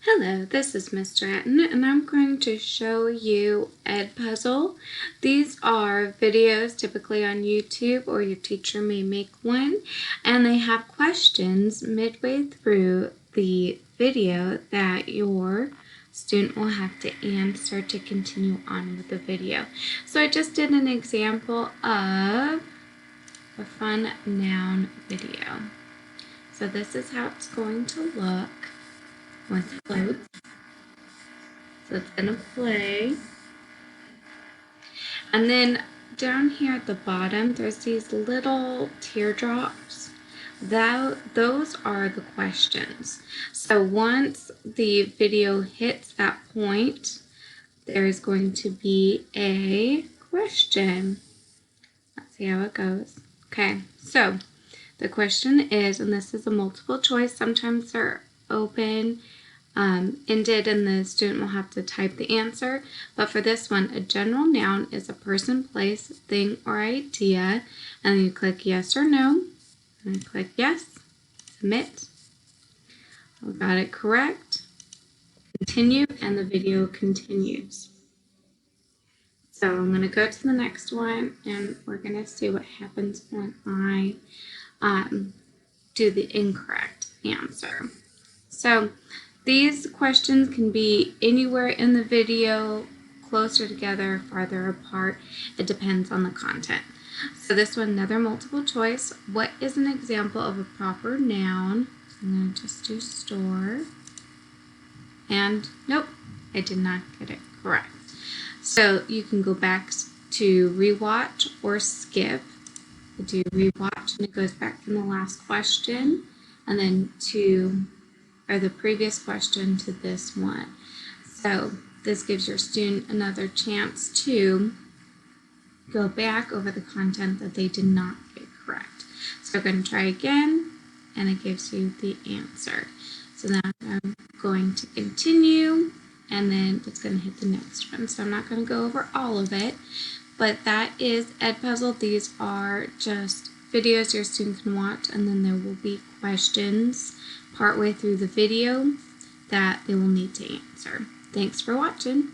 Hello, this is Miss Stratton, and I'm going to show you Edpuzzle. These are videos typically on YouTube, or your teacher may make one, and they have questions midway through the video that your student will have to answer to continue on with the video. So I just did an example of a fun noun video. So this is how it's going to look once it loads. So it's going to play. And then down here at the bottom, there's these little teardrops. Those are the questions. So once the video hits that point, there's going to be a question. Let's see how it goes. Okay, so the question is, and this is a multiple choice, sometimes they're open ended, and the student will have to type the answer. But for this one, a general noun is a person, place, thing, or idea. And then you click yes or no. And I click yes, submit. I got it correct. Continue, and the video continues. So I'm going to go to the next one, and we're going to see what happens when I do the incorrect answer. So these questions can be anywhere in the video, closer together, farther apart. It depends on the content. So this one, another multiple choice. What is an example of a proper noun? I'm going to just do store. And nope, I did not get it correct. So you can go back to rewatch or skip. I do rewatch, and it goes back from the last question, and then the previous question to this one. So this gives your student another chance to go back over the content that they did not get correct. So we're going to try again, and it gives you the answer. So now I'm going to continue, and then it's going to hit the next one. So I'm not going to go over all of it, but that is Edpuzzle. These are just videos your student can watch, and then there will be questions partway through the video that they will need to answer. Thanks for watching.